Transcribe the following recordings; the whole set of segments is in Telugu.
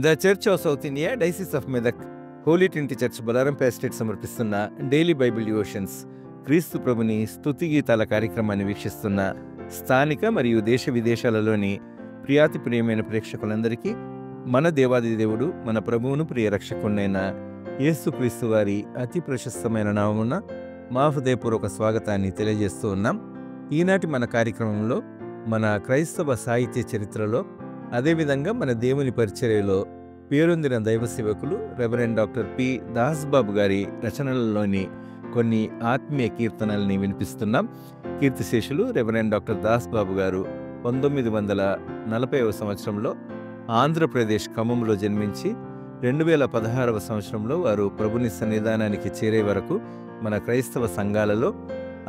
The Church of South India Diocese of Medak Holy Trinity Church Bolarampet state సమర్పిస్తున్న డైలీ బైబిల్ డివోషన్స్ క్రీస్తు ప్రభుని స్తుతి గీతాల కార్యక్రమాన్ని వీక్షిస్తున్న స్థానిక మరియు దేశ విదేశాలలోని ప్రియాతి ప్రియమైన ప్రేక్షకులందరికీ మన దేవాది దేవుడు మన ప్రభువును ప్రియ రక్షకుడైన యేసుక్రీస్తు వారి అతి ప్రశస్తమైన నామమున మా హృదయపూర్వక స్వాగతాన్ని తెలియజేస్తూ ఉన్నాం. ఈనాటి మన కార్యక్రమంలో మన క్రైస్తవ సాహిత్య చరిత్రలో అదేవిధంగా మన దేవుని పరిచర్యలో పేరొందిన దైవ సేవకులు రెవరెండ్ డాక్టర్ పి దాస్బాబు గారి రచనలలోని కొన్ని ఆత్మీయ కీర్తనల్ని వినిపిస్తున్నాం. కీర్తిశేషులు రెవరెండ్ డాక్టర్ దాస్బాబు గారు 1940వ సంవత్సరంలో ఆంధ్రప్రదేశ్ ఖమ్మంలో జన్మించి 2016వ సంవత్సరంలో వారు ప్రభుని సన్నిధానానికి చేరే వరకు మన క్రైస్తవ సంఘాలలో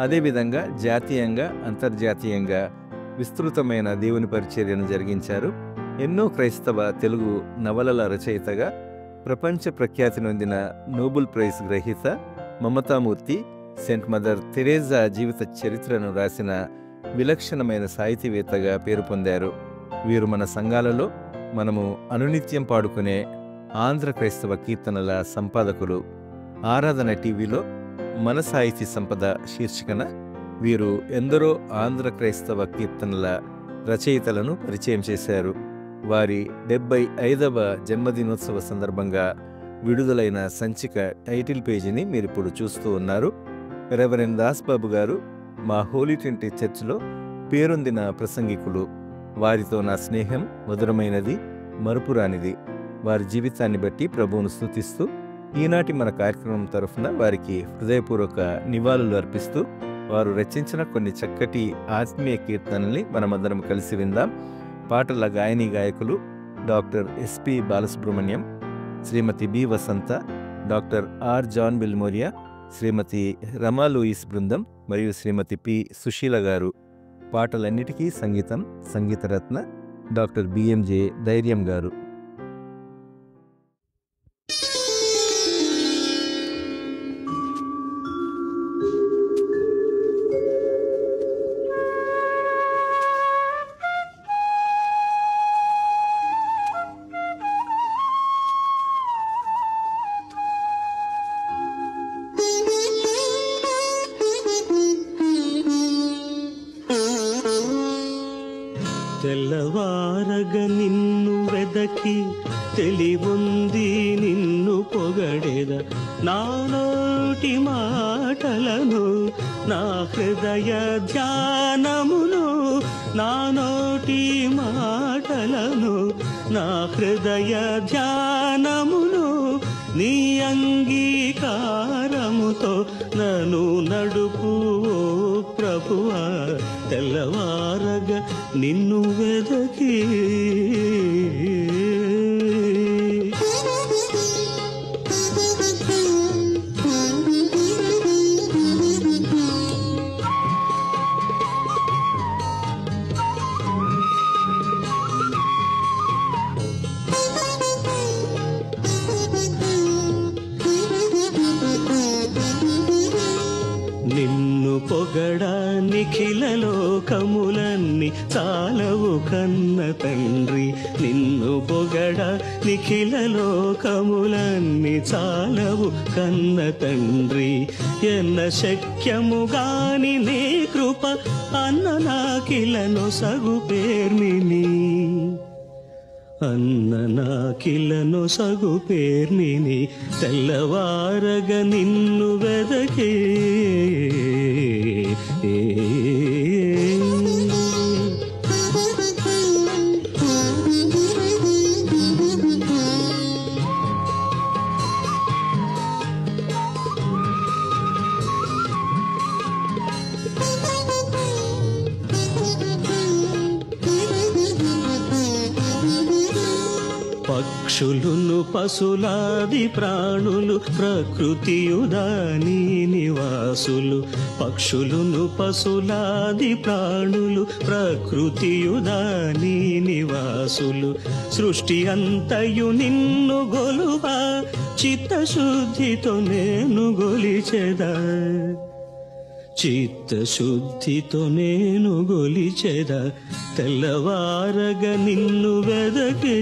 అదేవిధంగా జాతీయంగా అంతర్జాతీయంగా విస్తృతమైన దేవుని పరిచర్యను జరిగించారు. ఎన్నో క్రైస్తవ తెలుగు నవలల రచయితగా ప్రపంచ ప్రఖ్యాతి నొందిన నోబెల్ ప్రైజ్ గ్రహీత మమతామూర్తి సెయింట్ మదర్ తెరేజా జీవిత చరిత్రను రాసిన విలక్షణమైన సాహితీవేత్తగా పేరు పొందారు. వీరు మన సంఘాలలో మనము అనునిత్యం పాడుకునే ఆంధ్ర క్రైస్తవ కీర్తనల సంపాదకులు. ఆరాధన టీవీలో మన సాహితీ సంపద శీర్షికన వీరు ఎందరో ఆంధ్ర క్రైస్తవ కీర్తనల రచయితలను పరిచయం చేశారు. వారి 75వ జన్మదినోత్సవ సందర్భంగా విడుదలైన సంచిక టైటిల్ పేజీని మీరిప్పుడు చూస్తూ ఉన్నారు. రెవరెండ్ దాస్బాబు గారు మా హోలీ ట్రినిటీ చర్చ్లో పేరొందిన ప్రసంగికులు. వారితో నా స్నేహం మధురమైనది, మరుపురానిది. వారి జీవితాన్ని బట్టి ప్రభువును స్తుతిస్తూ ఈనాటి మన కార్యక్రమం తరఫున వారికి హృదయపూర్వక నివాళులు అర్పిస్తూ వారు రచించిన కొన్ని చక్కటి ఆత్మీయ కీర్తనల్ని మనమందరం కలిసి విందాం. పాటల గాయని గాయకులు doctor SP Balasubrahmanyam, Shrimati B Vasantha, doctor R John Bilimoria, Shrimati Rama Louis బృందం మరియు శ్రీమతి పి సుశీల గారు. పాటలన్నిటికీ సంగీతం సంగీతరత్న డాక్టర్ బిఎంజే ధైర్యం గారు. తెల్లవారగ నిన్ను వెదకి తెలివొంది నిన్ను పొగడెద, నా నోటి మాటలను నా హృదయ ధ్యానమును, నా నోటి మాటలను నా హృదయ ధ్యానమును నీ అంగీకారముతో నన్ను నడుపు ఓ ప్రభువా. తెల్లవారగా నిన్ను వెదకి నిన్ను పొగడా నిఖిల లోకములన్నీ చాలవు కన్న తండ్రి. నిన్ను పొగడా నిఖిల లోకములన్నీ చాలవు కన్న తండ్రి. ఎన్న శక్యము గాని నీ కృప అన్న నాకిలను సగు పేర్మిని, అన్న నాకిలను సగు పేర్మిని. తెల్లవారగ నిన్ను వెదకే పక్షులును పశులాది ప్రాణులు ప్రకృతియుదాని నివాసులు. పక్షులును పశులాది ప్రాణులు ప్రకృతియుదాని నివాసులు. సృష్టి అంతయు నిన్ను గొలువా, చిత్తశుద్ధితో నేను గొలిచెదా. చిత్తశుద్ధితో నేను గొలిచెద తెల్లవారగ నిన్ను వెదకే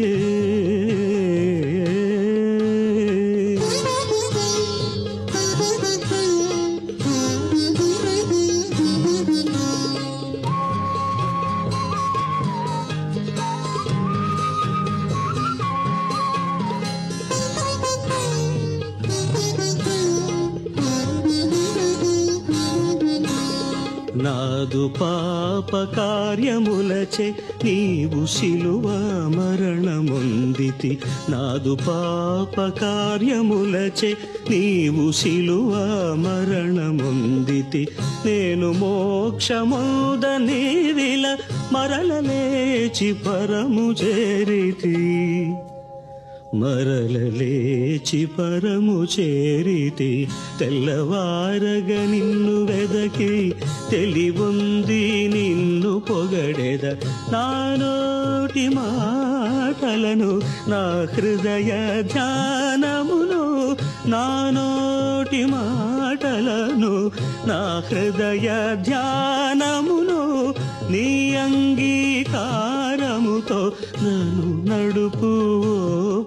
నాదు పాప కార్యములచే నీవు శిలువ మరణముందితి నాదు పాప కార్యములచే నీవు శిలువ మరణముందితి నేను మోక్షముందని విల మరల లేచి పరము చేరితి మరల లేచి పరము చేరితి తెల్లవారగ నిన్ను వెదకి తెలివుంది నిన్ను పొగడెద నా నోటి మాటలను నా హృదయ ధ్యానమును నా నోటి మాటలను నా హృదయ ధ్యానమును నీ అంగీకారముతో నన్ను నడుపు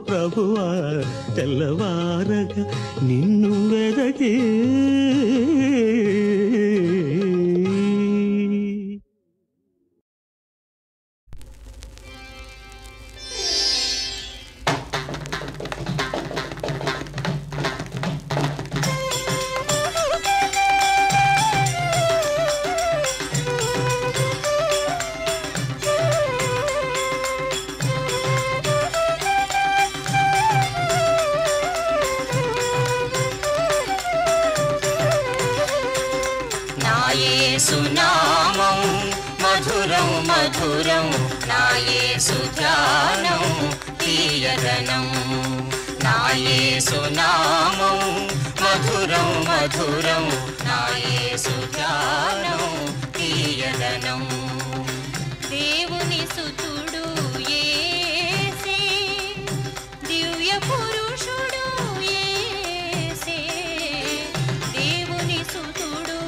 ప్రభువా తెల్లవారగా నిన్ను వెదకే యేసునామం మధురం మధురం నా యేసు ధ్యానం తీయదనం నా యేసునామం మధురం మధురం నా యేసు ధ్యానం తీయదనం దేవుని సుతుడు యేసే దివ్య పురుషుడు యేసే దేవుని సుతుడు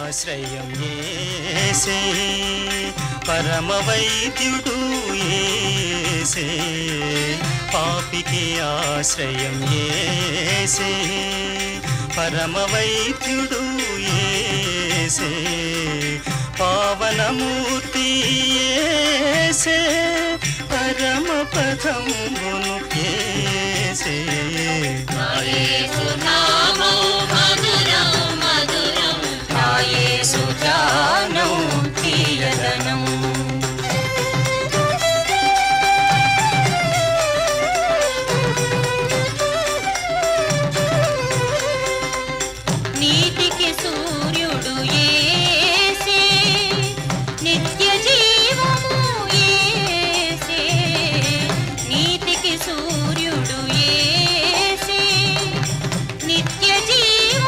ఆశ్రయం యేసే పరమ వైద్యుడు యేసే పాపికి ఆశ్రయం యేసే పరమ వైద్యుడు యేసే పావనమూర్తి యేసే పరమ పదమును యేసే యేసు ధ్యానం తీయదనం నీతికి సూర్యుడు యేసే నిత్య జీవము యేసే నీతికి సూర్యుడు యేసే నిత్య జీవ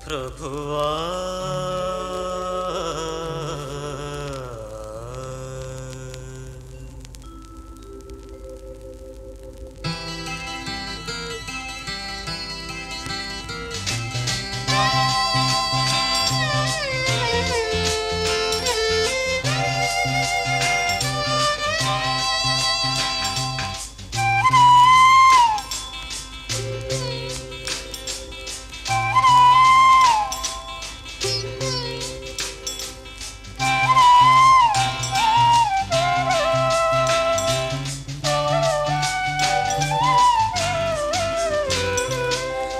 ప్రభువా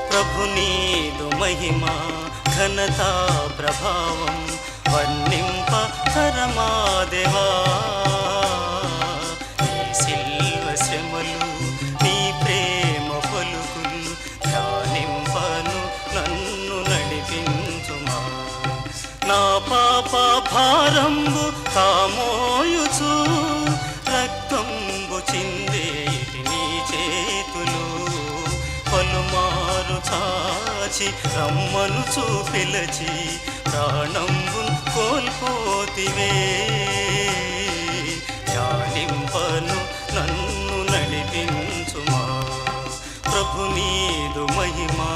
ప్రభునీదు మహిమా ఘనతా ప్రభావం వర్ణింప తరమా దేవా నీ శిల్వ శ్రమలు నీ ప్రేమ పలుకులు ధ్యానింపను నన్ను నడిపించుమా నా పాప భారంబు తామోయుచు రక్తంబు చిందేటి నీ చేతులు పలుమారు చాచి రమ్మను చూపిలచి ప్రాణంబు కోల్పోతివే ధ్యానింపను నన్ను నడిపించుమా ప్రభు నీదు మహిమా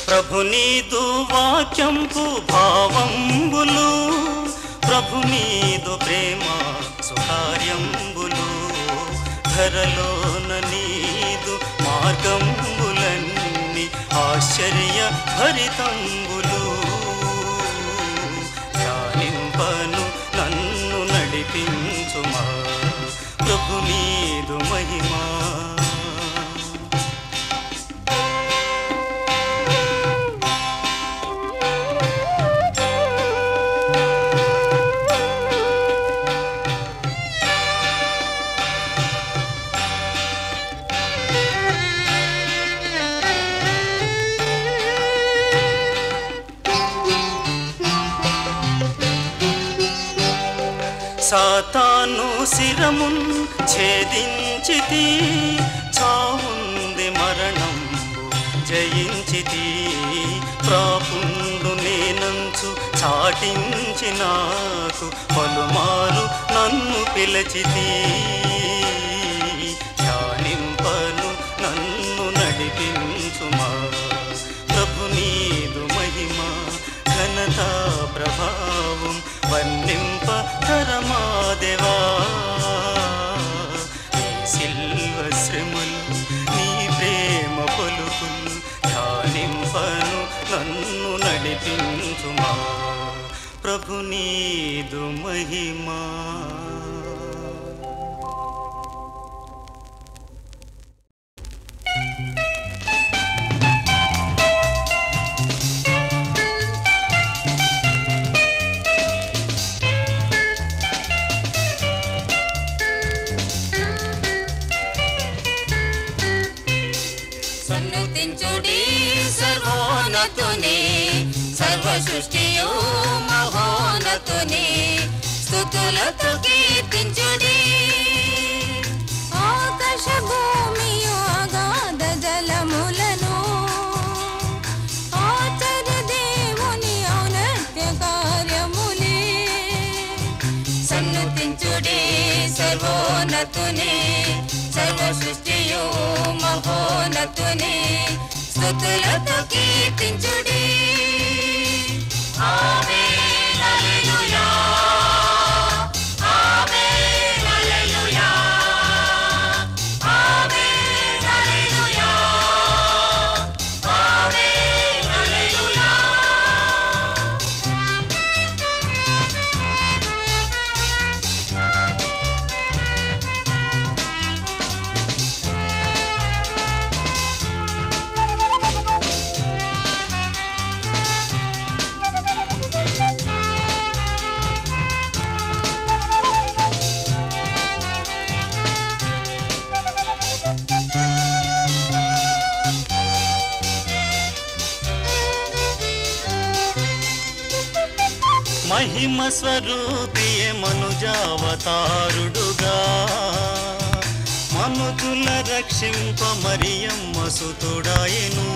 ప్రభు నీదు వాక్యంపు భావంబులు ప్రభు నీదు ప్రేమ సుకార్యంబులు ధరలోన నీదు మార్గంబులన్నీ ఆశ్చర్య భరితంబులు ధ్యానింపను నన్ను నడిపించుమా ప్రభు నీదు మహిమా సాతాను శిరమున్ ఛేదించితి చావుంది మరణంబు జయించితి ప్రాపుండు నేనంచు చాటించి నాకు పలుమారు నన్ను పిలచితి ధ్యానింపను నన్ను నడిపించుమా ప్రభు నీదు మహిమా ఘనతా ప్రభావం వర్ణింప తరమా దేవా నీ శిల్వ శ్రమలు నీ ప్రేమ పలుకులు ధ్యానింపను నన్ను నడిపించుమా ప్రభు నీదు మహిమా సర్వ సృష్టియు మహోన్నతుని స్తుతులతో కీర్తించుడి ఆకాశ భూమియు అగాధ జలములను ఆచర్య దేవుని ఔన్నత్య కార్యములే సన్నుతించుడి సర్వోన్నతుని సర్వ సృష్టియు మహోన్నతుని స్తుతులతో కీర్తించుడి ఆమేన్ హల్లెలూయా ఆమేన్ హల్లెలూయా ఆమేన్ హల్లెలూయా ఆమేన్ హల్లెలూయా మహిమ స్వరూపియ మనుజావతారుడుగా మనుజుల రక్షింప మరియమ్మ సుతుడాయెను.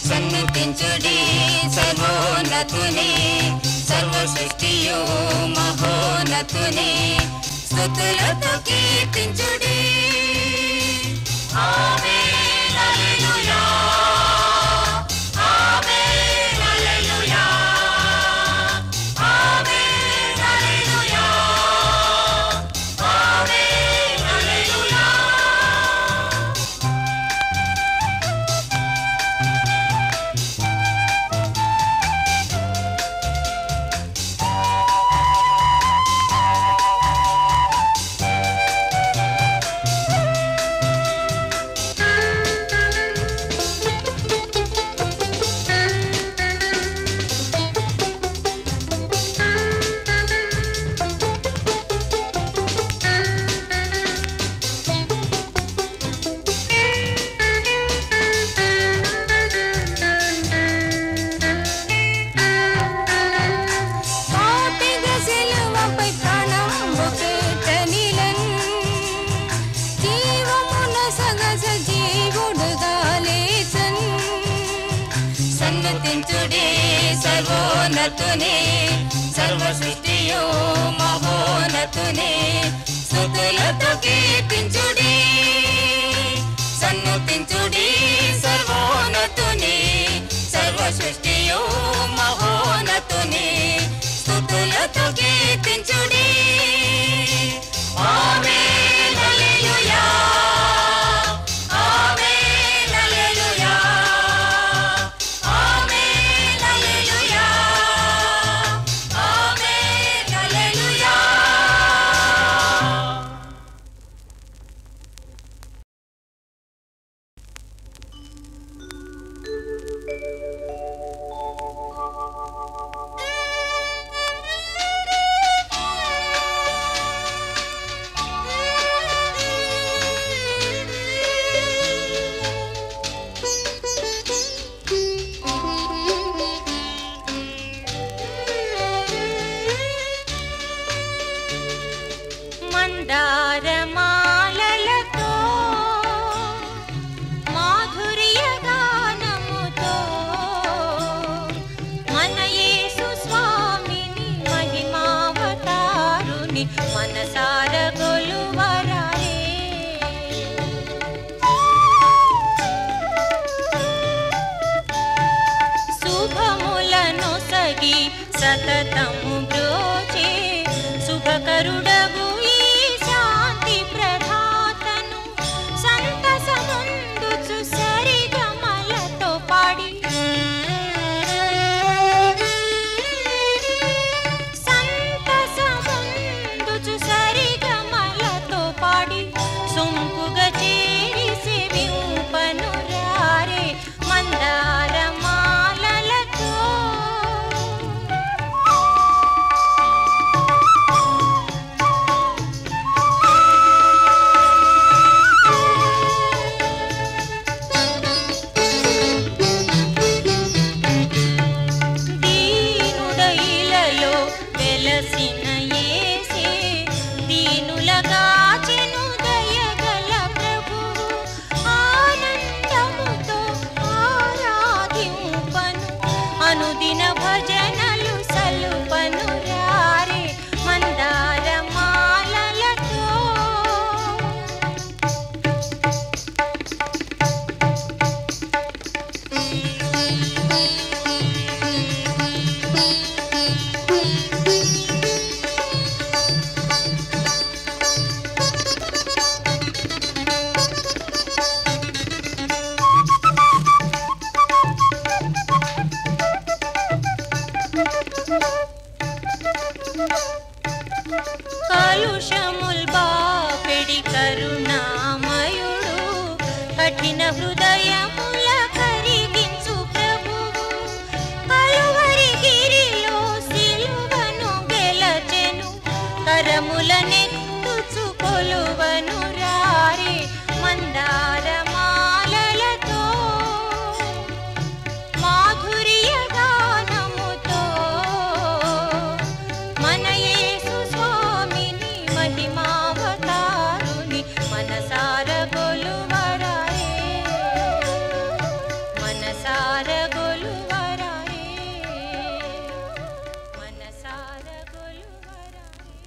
సన్నుతించుడి సర్వోన్నతుని, సర్వ సృష్టియు మహోన్నతుని, స్తుతులతో కీర్తించుడి. ఆమేన్ హల్లెలూయా, ఆమేన్ హల్లెలూయా, ఆమేన్ హల్లెలూయా, ఆమేన్ హల్లెలూయా. సన్నుతించుడి సర్వోన్నతుని, సర్వ సృష్టియు మహోన్నతుని, స్తుతులతో కీర్తించుడి. సన్నుతించుడి సర్వోన్నతుని, సర్వ సృష్టియు మహోన్నతుని, స్తుతులతో కీర్తించుడి. ఆమేన్ హల్లెలూయా, ఆమేన్ హల్లెలూయా, ఆమేన్ హల్లెలూయా, ఆమేన్ హల్లెలూయా. మందారమాలలతో మాధుర్య గానముతో మన యేసు స్వామిని మహిమావతారుని మనసార గొలువరారే. శుభములను సగి సతతము బ్రోచే శుభకరుడగు ఈ శాంతి ప్రదాతను సంతసముందుచు సరిగమలతో పాడి, సంతసముందుచు సరిగమలతో పాడి సొంపుగా చేరి సేవింపనురారే. మందారమాలలతో దీనుడైలలో వెలసిన యేసే, దీనులగాచెను దయగల ప్రభువు, ఆనందముతో ఆరాధింపను అనుదిన భజనలు సలుపను రారే. మందారమాలలతో కలుషముల్ బాపెడి కరుణామయుడు, కఠిన హృదయముల కరిగించు ప్రభువు, కలువరి గిరిలో సిలువను గెలచెను, కరములనెత్తుచు కొలువను రారే. మందారమాలలతో మాధుర్య గానముతో మహిమావతారుని మనసార గొలువరాయే మనసార గొలువరాయే మనసార గొలువరాయే.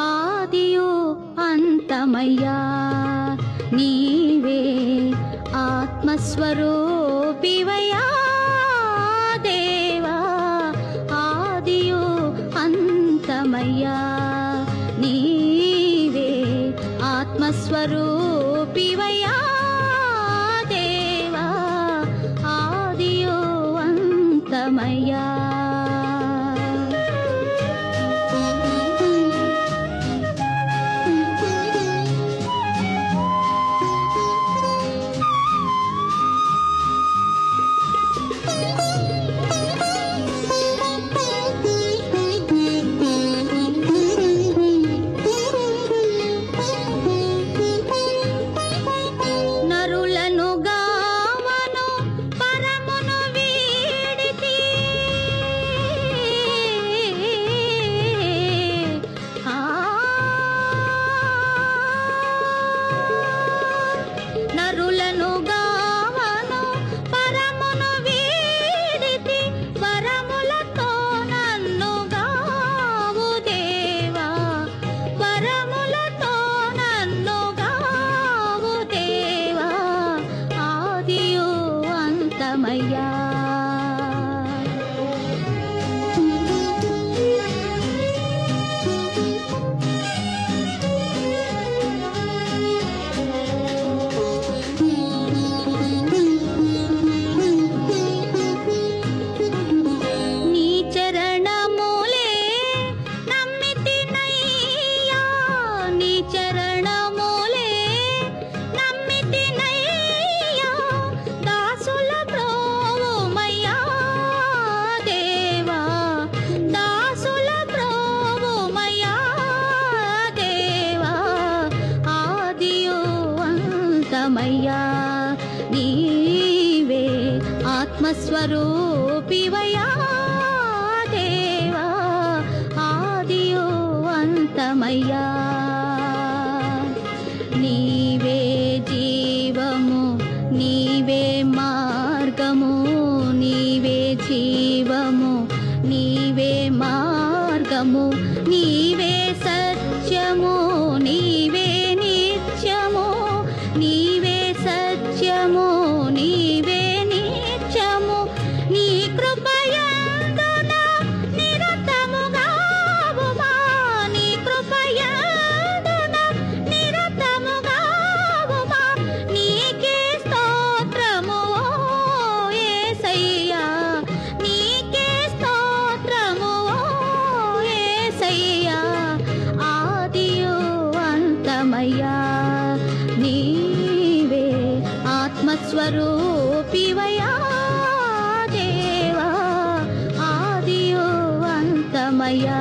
ఆదియో అంతమయ్యా నీవే ఆత్మస్వరూపివయ్యా దేవా. ఆదియో అంతమయ్యా నీవే ఆత్మస్వరూపివయ్యా దేవా. ఆదియో అంతమయ్యా నరులను గావను పరమును వీడితి నరులను గావను పరమును వీడితి వరములతో నన్ను గావు దేవా. వరములతో నన్ను గావు దేవా. ఆదియో అంతమయ్యా నీ చరణములే నమ్మితినయ్యా. నీ చరణములే నమ్మితినయ్యా. దాసుల ప్రోవుమయ్యా దేవా. దాసుల ప్రోవుమయ్యా దేవా. ఆదియో అంతమయ్యా నీవే ఆత్మస్వరూపివయ్యా దేవా. ఆదియో అంతమయ్యా నీవే జీవము నీవే మార్గము. నీవే జీవము నీవే మార్గము. నీవే సత్యము నీవే నిత్యము. నీవే సత్యము నీవే నిత్యము. నీ కృపయందున నిరతముగావుమా. నీ కృపయందున నిరతముగావుమా. నీకే స్తోత్రము ఓ యేసయ్యా. నీకే స్తోత్రము ఓ యేసయ్యా. ఆదియో అంతమయ్యా నీవే ఆత్మస్వరూపివయ్యా దేవా. ఆదియో అంతమయ్యా